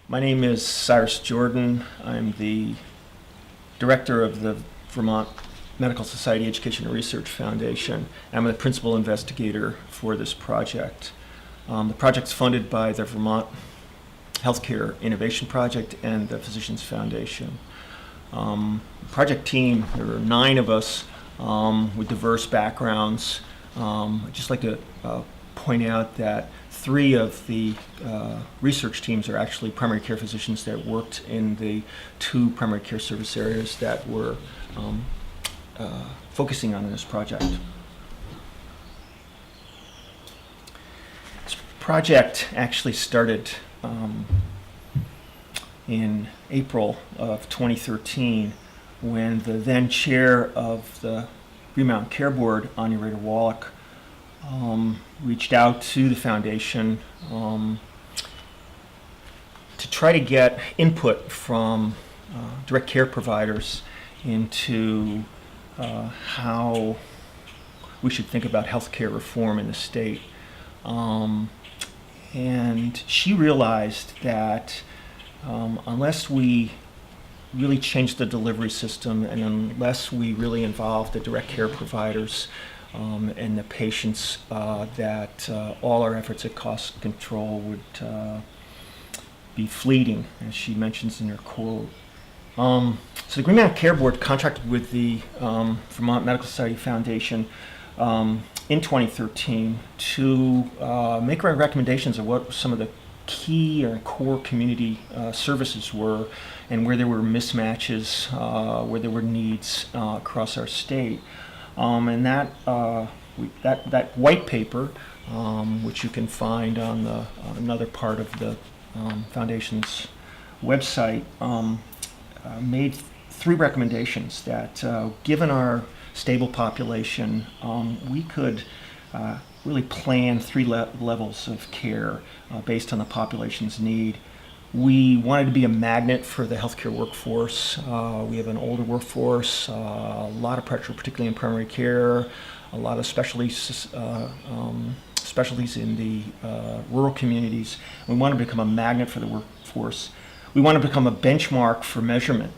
My name is Cyrus Jordan. I'm the director of the Vermont Medical Society Education and Research Foundation. I'm the principal investigator for this project. The project's funded by the Vermont Healthcare Innovation Project and the Physicians Foundation. Project team, there are 9 of us with diverse backgrounds. I'd just like to point out that 3 of the research teams are actually primary care physicians that worked in the 2 primary care service areas that we're focusing on in this project. This project actually started in April of 2013 when the then chair of the Green Mountain Care Board, Anya Rader-Wallach, reached out to the foundation to try to get input from direct care providers into how we should think about healthcare reform in the state. And she realized that unless we really change the delivery system and unless we really involve the direct care providers and the patients, that all our efforts at cost control would be fleeting, as she mentions in her quote. So the Green Mountain Care Board contracted with the Vermont Medical Society Foundation in 2013 to make recommendations of what some of the key or core community services were and where there were mismatches, where there were needs across our state. And that white paper, which you can find on another part of the foundation's website, made 3 recommendations that, given our stable population, we could really plan 3 levels of care based on the population's need. We wanted to be a magnet for the healthcare workforce. We have an older workforce, a lot of pressure, particularly in primary care, a lot of specialties in the rural communities. We want to become a magnet for the workforce. We want to become a benchmark for measurement.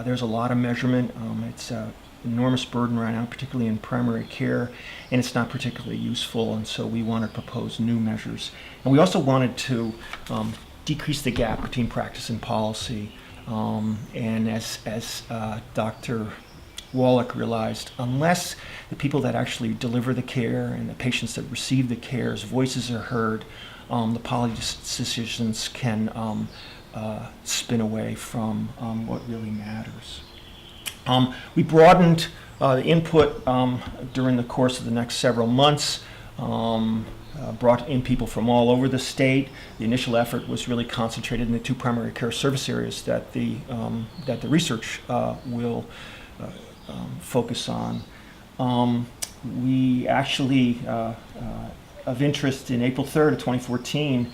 There's a lot of measurement. It's an enormous burden right now, particularly in primary care, and it's not particularly useful, and so we want to propose new measures. And we also wanted to decrease the gap between practice and policy. And as Dr. Wallach realized, unless the people that actually deliver the care and the patients that receive the care's voices are heard, the policy decisions can spin away from what really matters. We broadened the input during the course of the next several months. Brought in people from all over the state. The initial effort was really concentrated in the 2 primary care service areas that the research will focus on. We actually, of interest, in April 3rd of 2014,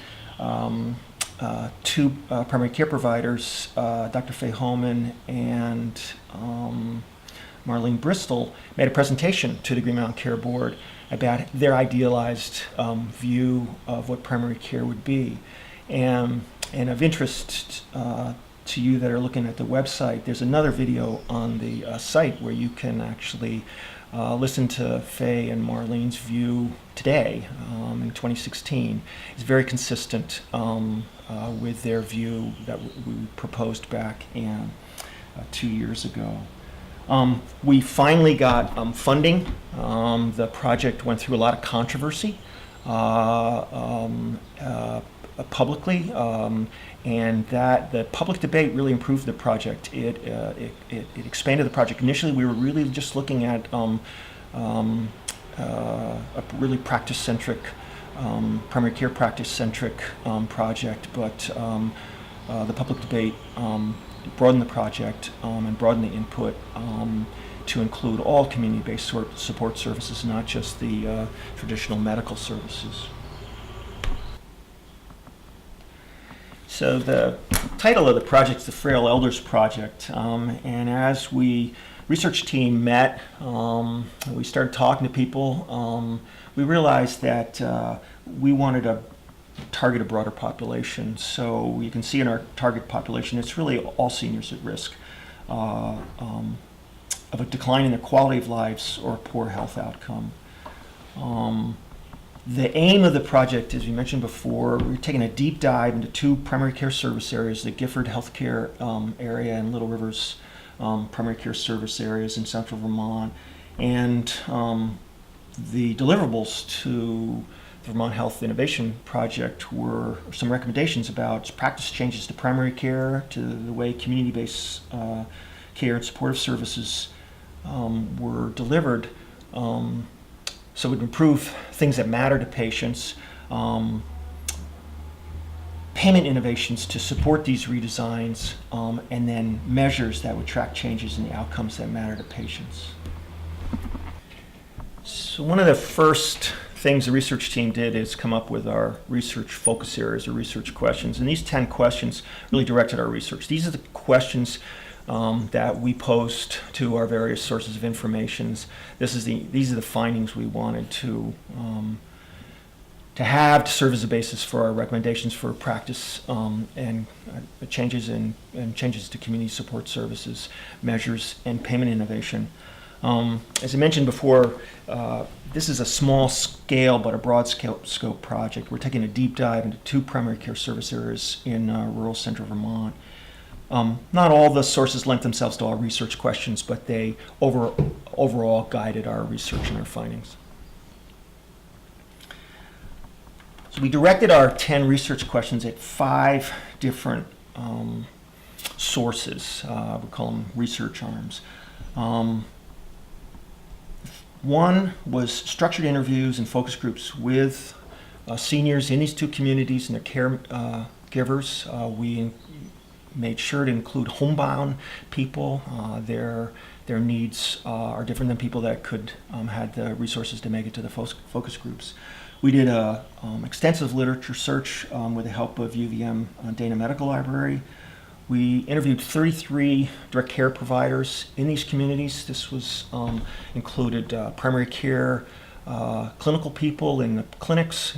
2 primary care providers, Dr. Faye Holman and Marlene Bristol, made a presentation to the Green Mountain Care Board about their idealized view of what primary care would be. And of interest to you that are looking at the website, there's another video on the site where you can actually listen to Faye and Marlene's view today in 2016. It's very consistent with their view that we proposed back in 2 years ago. We finally got funding. The project went through a lot of controversy publicly, and that the public debate really improved the project. It expanded the project. Initially, we were really just looking at a really practice-centric, primary care practice-centric project, but the public debate broaden the project and broaden the input to include all community-based support services, not just the traditional medical services. So the title of the project is the Frail Elders Project, and as we research team met, we started talking to people, we realized that we wanted to target a broader population. So you can see in our target population, it's really all seniors at risk of a decline in their quality of lives or a poor health outcome. The aim of the project, as we mentioned before, we're taking a deep dive into 2 primary care service areas, the Gifford Healthcare area and Little Rivers primary care service areas in central Vermont. And the deliverables to the Vermont Health Innovation Project were some recommendations about practice changes to primary care, to the way community-based care and supportive services were delivered. So it would improve things that matter to patients, payment innovations to support these redesigns, and then measures that would track changes in the outcomes that matter to patients. So one of the first things the research team did is come up with our research focus areas or research questions. And these 10 questions really directed our research. These are the questions that we posed to our various sources of information. These are the findings we wanted to have to serve as a basis for our recommendations for practice and changes to community support services, measures, and payment innovation. As I mentioned before, this is a small scale but a broad scope project. We're taking a deep dive into 2 primary care service areas in rural central Vermont. Not all the sources lent themselves to our research questions, but they overall guided our research and our findings. So we directed our 10 research questions at 5 different sources. We call them research arms. One was structured interviews and focus groups with seniors in these 2 communities and their caregivers. We made sure to include homebound people. Their needs are different than people that could had the resources to make it to the focus groups. We did a extensive literature search with the help of UVM Dana Medical Library. We interviewed 33 direct care providers in these communities. This was included primary care, clinical people in the clinics,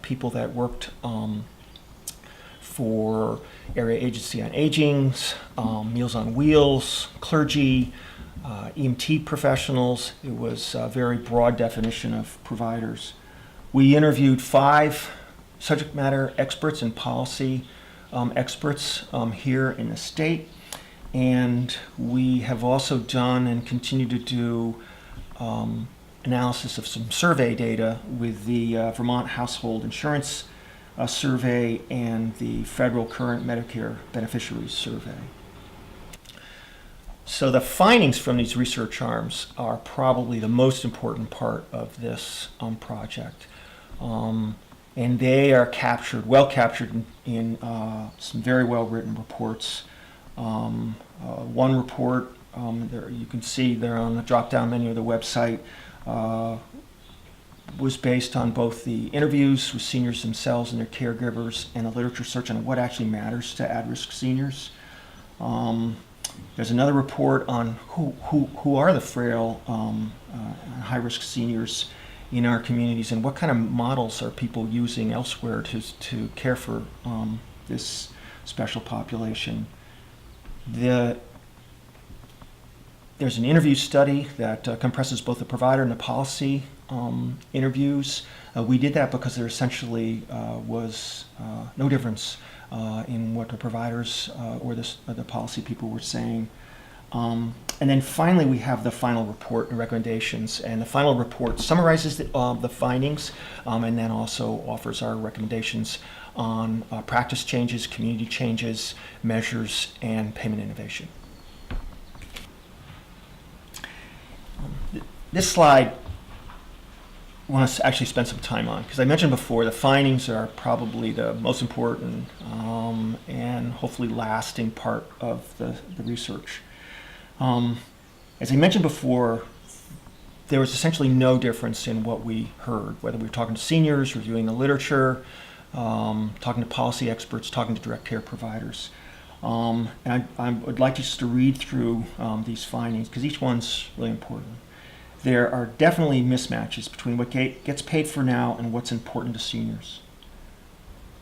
people that worked for Area Agency on Aging, Meals on Wheels, clergy, EMT professionals. It was a very broad definition of providers. We interviewed 5 subject matter experts and policy experts here in the state, and we have also done and continue to do analysis of some survey data with the Vermont Household Insurance Survey and the Federal Current Medicare Beneficiaries Survey. So the findings from these research arms are probably the most important part of this project. And they are well captured in some very well-written reports. One report, there you can see there on the drop-down menu of the website, was based on both the interviews with seniors themselves and their caregivers and a literature search on what actually matters to at-risk seniors. There's another report on who are the frail high-risk seniors in our communities and what kind of models are people using elsewhere to care for this special population. There's an interview study that compresses both the provider and the policy interviews. We did that because there essentially was no difference in what the providers or the policy people were saying. And then finally, we have the final report and recommendations. And the final report summarizes the findings and then also offers our recommendations on practice changes, community changes, measures, and payment innovation. This slide I want to actually spend some time on, because I mentioned before the findings are probably the most important and hopefully lasting part of the research. As I mentioned before, there was essentially no difference in what we heard, whether we were talking to seniors, reviewing the literature, talking to policy experts, talking to direct care providers. And I would like just to read through these findings, because each one's really important. There are definitely mismatches between what gets paid for now and what's important to seniors.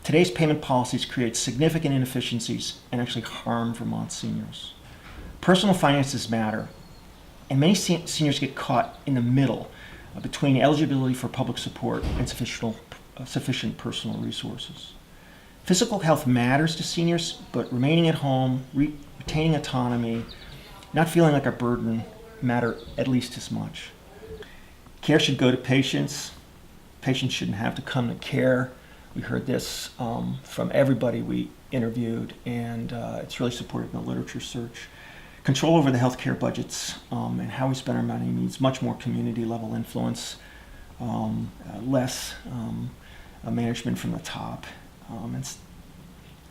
Today's payment policies create significant inefficiencies and actually harm Vermont seniors. Personal finances matter, and many seniors get caught in the middle between eligibility for public support and sufficient personal resources. Physical health matters to seniors, but remaining at home, retaining autonomy, not feeling like a burden matter at least as much. Care should go to patients. Patients shouldn't have to come to care. We heard this from everybody we interviewed, and it's really supported in the literature search. Control over the healthcare budgets and how we spend our money means much more community level influence, less management from the top.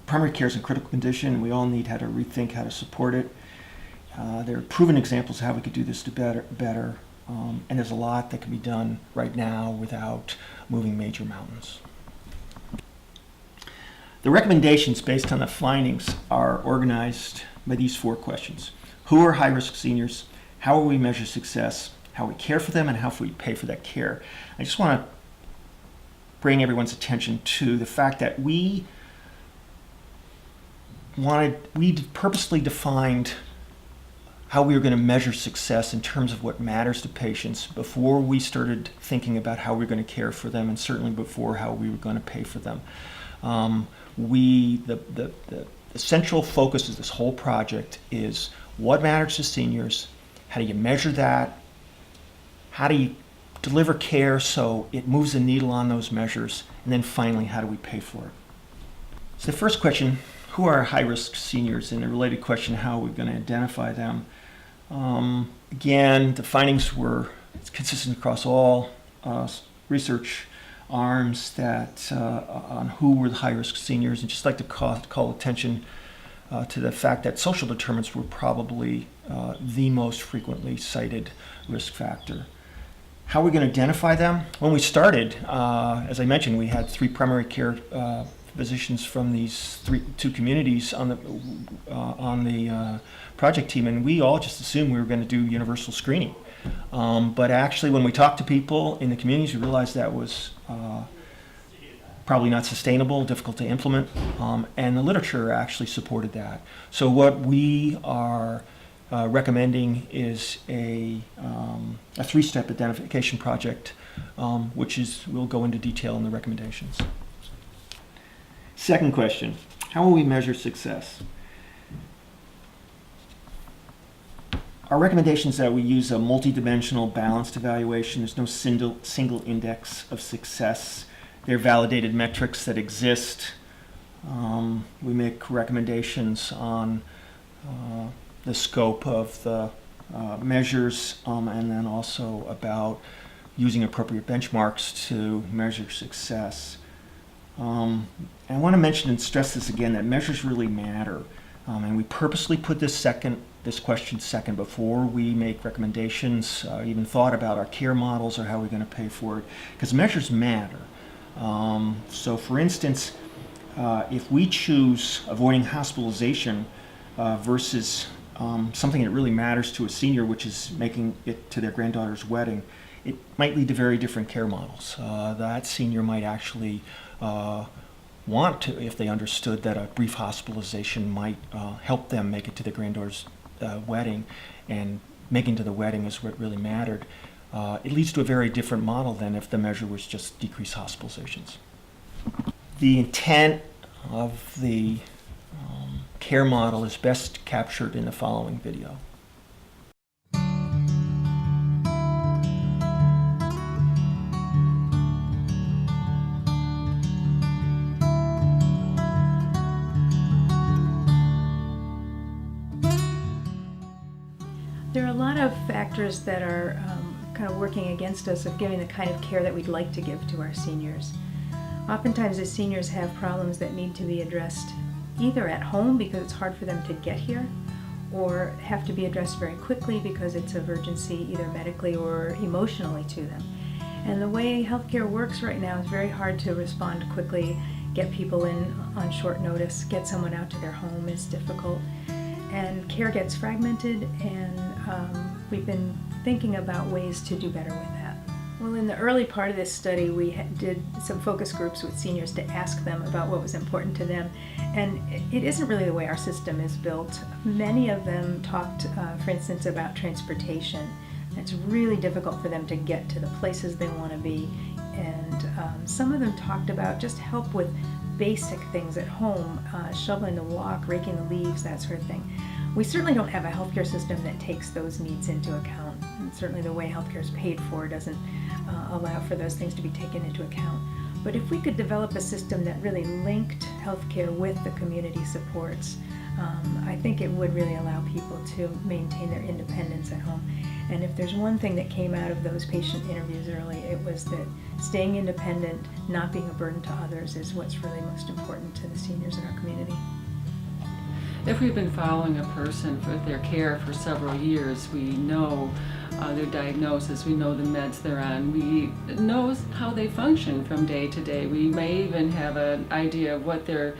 Primary care is a critical condition, and we all need how to rethink how to support it. There are proven examples of how we could do this to better, and there's a lot that can be done right now without moving major mountains. The recommendations based on the findings are organized by these 4 questions. Who are high-risk seniors? How will we measure success? How we care for them, and how we pay for that care? I just want to bring everyone's attention to the fact that we purposely defined how we were going to measure success in terms of what matters to patients before we started thinking about how we were going to care for them, and certainly before how we were going to pay for them. The central focus of this whole project is what matters to seniors, how do you measure that, how do you deliver care so it moves the needle on those measures, and then finally, how do we pay for it? So the first question, who are high-risk seniors? And the related question, how are we going to identify them? Again, the findings were consistent across all research arms that on who were the high-risk seniors, and just like to call attention to the fact that social determinants were probably the most frequently cited risk factor. How are we going to identify them? When we started, as I mentioned, we had 3 primary care physicians from these 2 communities on the project team, and we all just assumed we were going to do universal screening. But actually, when we talked to people in the communities, we realized that was probably not sustainable, difficult to implement, and the literature actually supported that. So what we are recommending is a 3-step identification project, which we'll go into detail in the recommendations. Second question, how will we measure success? Our recommendation is that we use a multidimensional balanced evaluation. There's no single index of success. There are validated metrics that exist. We make recommendations on the scope of the measures, and then also about using appropriate benchmarks to measure success. I want to mention and stress this again, that measures really matter. And we purposely put this question second before we make recommendations, even thought about our care models or how we're going to pay for it, because measures matter. So for instance, if we choose avoiding hospitalization versus something that really matters to a senior, which is making it to their granddaughter's wedding, it might lead to very different care models. That senior might actually want to, if they understood that a brief hospitalization might help them make it to their granddaughter's wedding, and making to the wedding is what really mattered. It leads to a very different model than if the measure was just decreased hospitalizations. The intent of the care model is best captured in the following video. There are a lot of factors that are kind of working against us of giving the kind of care that we'd like to give to our seniors. Oftentimes the seniors have problems that need to be addressed either at home because it's hard for them to get here, or have to be addressed very quickly because it's of urgency either medically or emotionally to them. And the way healthcare works right now is very hard to respond quickly, get people in on short notice, get someone out to their home is difficult. And care gets fragmented, and we've been thinking about ways to do better with that. Well, in the early part of this study, we did some focus groups with seniors to ask them about what was important to them. And it isn't really the way our system is built. Many of them talked, for instance, about transportation. It's really difficult for them to get to the places they want to be. And some of them talked about just help with basic things at home, shoveling the walk, raking the leaves, that sort of thing. We certainly don't have a healthcare system that takes those needs into account. And certainly the way healthcare is paid for doesn't allow for those things to be taken into account. But if we could develop a system that really linked healthcare with the community supports, I think it would really allow people to maintain their independence at home. And if there's one thing that came out of those patient interviews early, it was that staying independent, not being a burden to others, is what's really most important to the seniors in our community. If we've been following a person for their care for several years, we know their diagnosis, we know the meds they're on, we know how they function from day to day. We may even have an idea of what their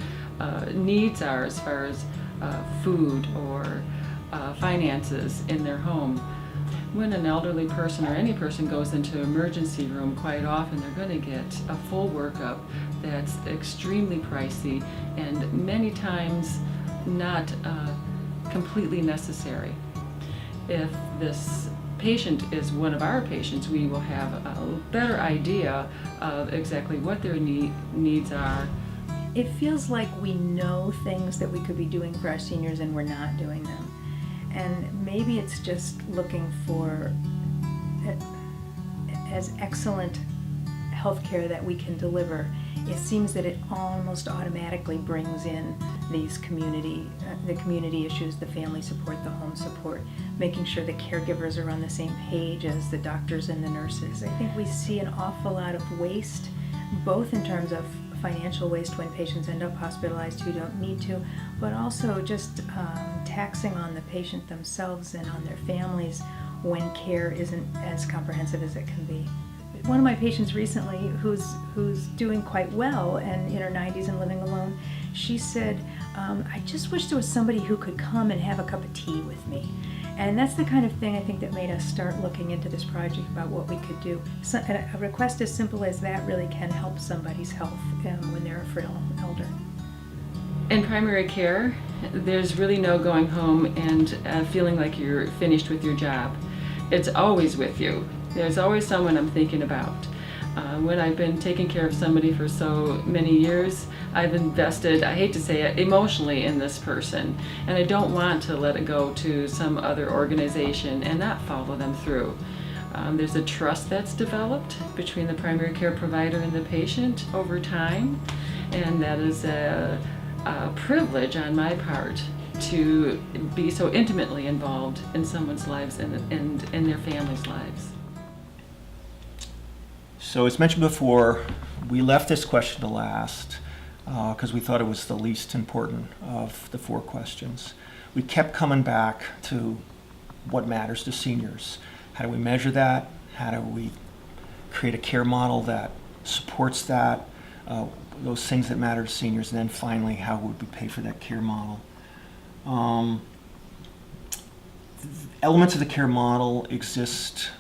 needs are as far as food or finances in their home. When an elderly person or any person goes into an emergency room, quite often they're going to get a full workup that's extremely pricey and many times not completely necessary. If this patient is one of our patients, we will have a better idea of exactly what their needs are. It feels like we know things that we could be doing for our seniors and we're not doing them. And maybe it's just looking for as excellent healthcare that we can deliver. It seems that it almost automatically brings in these the community issues, the family support, the home support, making sure the caregivers are on the same page as the doctors and the nurses. I think we see an awful lot of waste, both in terms of financial waste when patients end up hospitalized who don't need to, but also just taxing on the patient themselves and on their families when care isn't as comprehensive as it can be. One of my patients recently, who's doing quite well and in her 90s and living alone, she said, I just wish there was somebody who could come and have a cup of tea with me. And that's the kind of thing I think that made us start looking into this project about what we could do. So, a request as simple as that really can help somebody's health when they're a frail elder. In primary care, there's really no going home and feeling like you're finished with your job. It's always with you. There's always someone I'm thinking about. When I've been taking care of somebody for so many years, I've invested, I hate to say it, emotionally in this person. And I don't want to let it go to some other organization and not follow them through. There's a trust that's developed between the primary care provider and the patient over time. And that is a privilege on my part to be so intimately involved in someone's lives and in their family's lives. So as mentioned before, we left this question to last because we thought it was the least important of the 4 questions. We kept coming back to what matters to seniors. How do we measure that? How do we create a care model that supports that, those things that matter to seniors? And then finally, how would we pay for that care model? Elements of the care model exist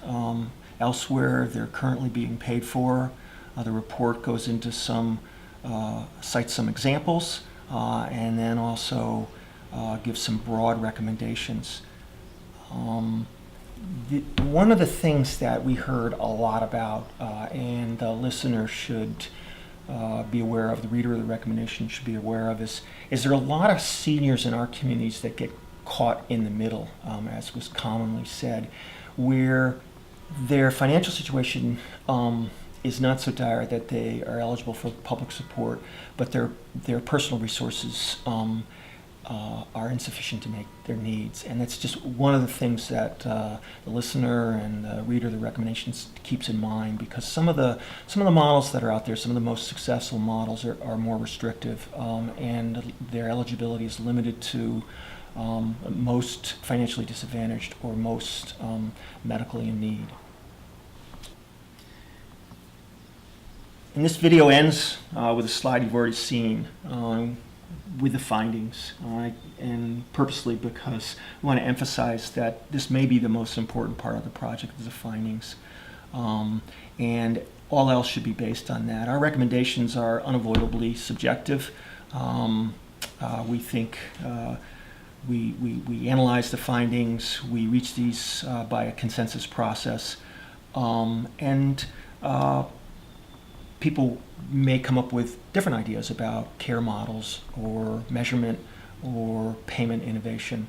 elsewhere. They're currently being paid for. The report goes into cites some examples, and then also gives some broad recommendations. One of the things that we heard a lot about, and the listener should be aware of, the reader of the recommendation should be aware of, is there are a lot of seniors in our communities that get caught in the middle, as was commonly said, where their financial situation is not so dire that they are eligible for public support, but their personal resources are insufficient to make their needs. And that's just one of the things that the listener and the reader of the recommendations keeps in mind, because some of the models that are out there, some of the most successful models are more restrictive, and their eligibility is limited to most financially disadvantaged or most medically in need. And this video ends with a slide you've already seen with the findings, and purposely because we want to emphasize that this may be the most important part of the project, is the findings. And all else should be based on that. Our recommendations are unavoidably subjective. We think we analyze the findings, we reach these by a consensus process, and people may come up with different ideas about care models or measurement or payment innovation.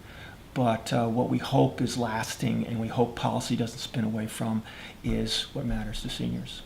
But what we hope is lasting and we hope policy doesn't spin away from is what matters to seniors.